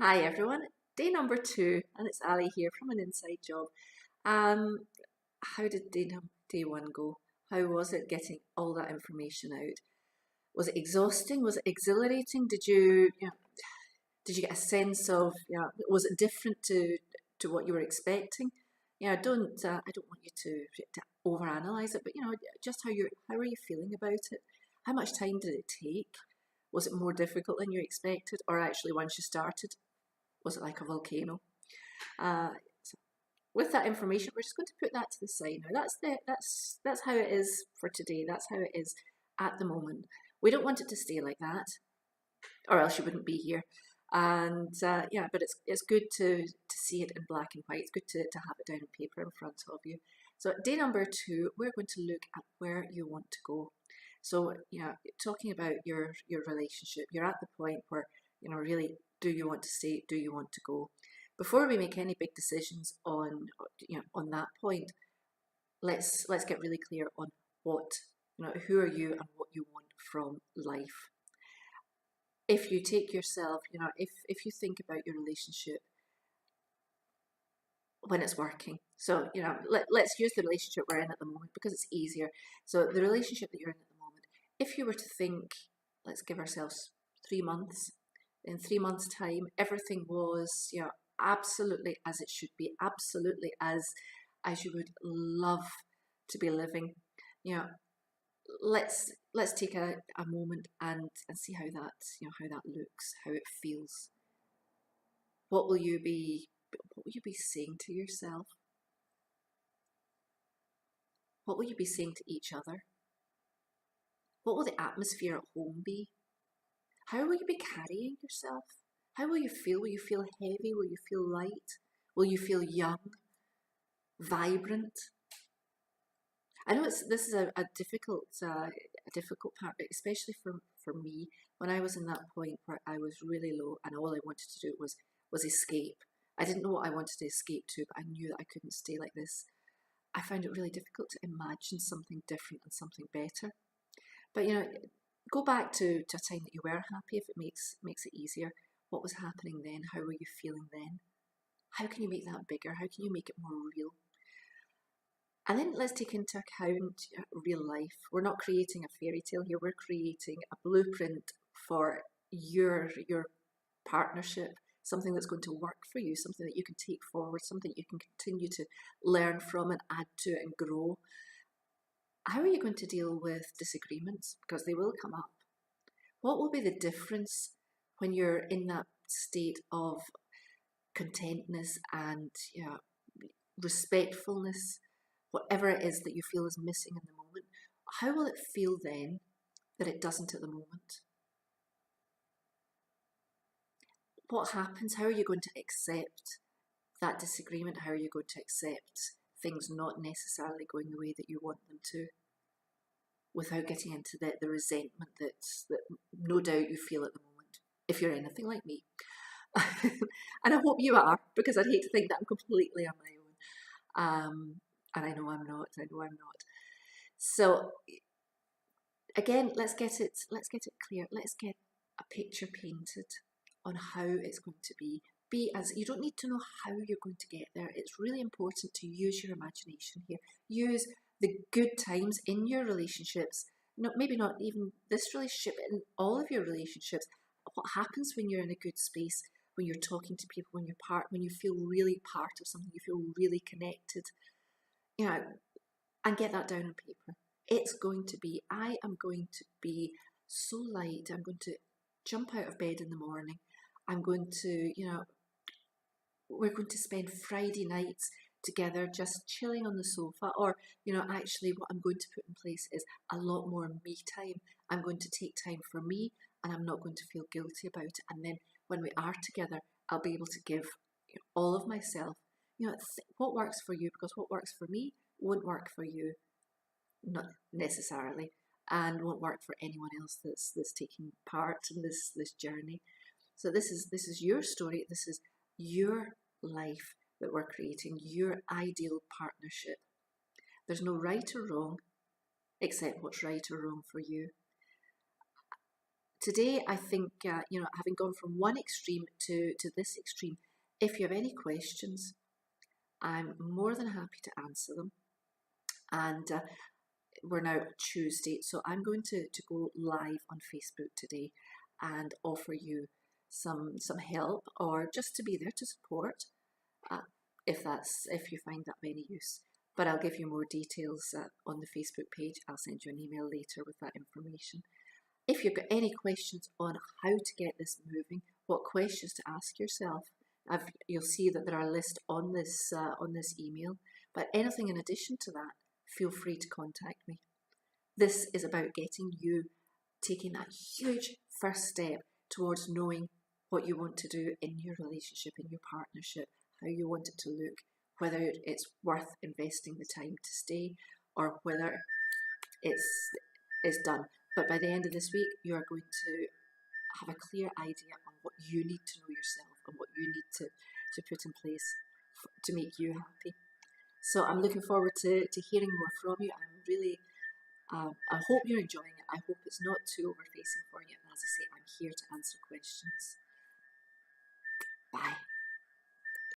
Hi everyone, day number 2, and it's Ali here from An Inside Job. Um, how did day one go? How was it getting all that information out? Was it exhausting? Was it exhilarating? Did you get a sense of, was it different to what you were expecting? I don't want you to overanalyze it, but just how are you feeling about it? How much time did it take? Was it more difficult than you expected, or actually once you started, was it like a volcano? So with that information, we're just going to put that to the side now. That's how it is for today. That's how it is at the moment. We don't want it to stay like that, or else you wouldn't be here. And but it's good to see it in black and white. It's good to have it down on paper in front of you. So day number 2, we're going to look at where you want to go. So talking about your relationship, you're at the point where really, do you want to stay? Do you want to go? Before we make any big decisions on that point, let's get really clear on what who are you and what you want from life. If you take yourself, if you think about your relationship when it's working. So, let's use the relationship we're in at the moment because it's easier. So, the relationship that you're in at the moment, if you were to think, let's give ourselves 3 months, in 3 months' time, everything was, absolutely as it should be, absolutely as you would love to be living. You know, let's take a moment and see how that looks, how it feels. What will you be saying to yourself? What will you be saying to each other? What will the atmosphere at home be? How will you be carrying yourself? How will you feel? Will you feel heavy? Will you feel light? Will you feel young, vibrant? I know this is a difficult part, especially for me when I was in that point where I was really low and all I wanted to do was escape. I didn't know what I wanted to escape to, but I knew that I couldn't stay like this. I found it really difficult to imagine something different and something better. But go back to a time that you were happy if it makes it easier. What was happening then? How were you feeling then? How can you make that bigger? How can you make it more real? And then let's take into account real life. We're not creating a fairy tale here. We're creating a blueprint for your partnership, something that's going to work for you, something that you can take forward, something you can continue to learn from and add to and grow. How are you going to deal with disagreements? Because they will come up. What will be the difference when you're in that state of contentness and respectfulness, whatever it is that you feel is missing in the moment? How will it feel then that it doesn't at the moment? What happens? How are you going to accept that disagreement? How are you going to accept things not necessarily going the way that you want them to, without getting into the resentment that no doubt you feel at the moment, if you're anything like me? And I hope you are, because I'd hate to think that I'm completely on my own. And I know I'm not. So again, let's get it clear. Let's get a picture painted on how it's going to be. As you don't need to know how you're going to get there. It's really important to use your imagination here. Use the good times in your relationships. Maybe not even this relationship, in all of your relationships. What happens when you're in a good space, when you're talking to people, when you feel really part of something, you feel really connected, and get that down on paper. I am going to be so light. I'm going to jump out of bed in the morning. I'm going to, we're going to spend Friday nights together just chilling on the sofa, or actually what I'm going to put in place is a lot more me time. I'm going to take time for me, and I'm not going to feel guilty about it. And then when we are together, I'll be able to give all of myself. What works for you, because what works for me won't work for you, not necessarily, and won't work for anyone else that's taking part in this journey. So this is your story. This is your life that we're creating, your ideal partnership. There's no right or wrong, except what's right or wrong for you. Today, I think, having gone from one extreme to this extreme, if you have any questions, I'm more than happy to answer them. And we're now Tuesday, so I'm going to go live on Facebook today and offer you some help, or just to be there to support, uh, if you find that of any use. But I'll give you more details on the Facebook page. I'll send you an email later with that information. If you've got any questions on how to get this moving, what questions to ask yourself, you'll see that there are lists on this email. But anything in addition to that, feel free to contact me. This is about getting you taking that huge first step towards knowing what you want to do in your relationship, in your partnership, how you want it to look, whether it's worth investing the time to stay or whether it's done. But by the end of this week, you are going to have a clear idea on what you need to know yourself and what you need to put in place to make you happy. So I'm looking forward to hearing more from you. I hope you're enjoying it. I hope it's not too overfacing for you. And as I say, I'm here to answer questions.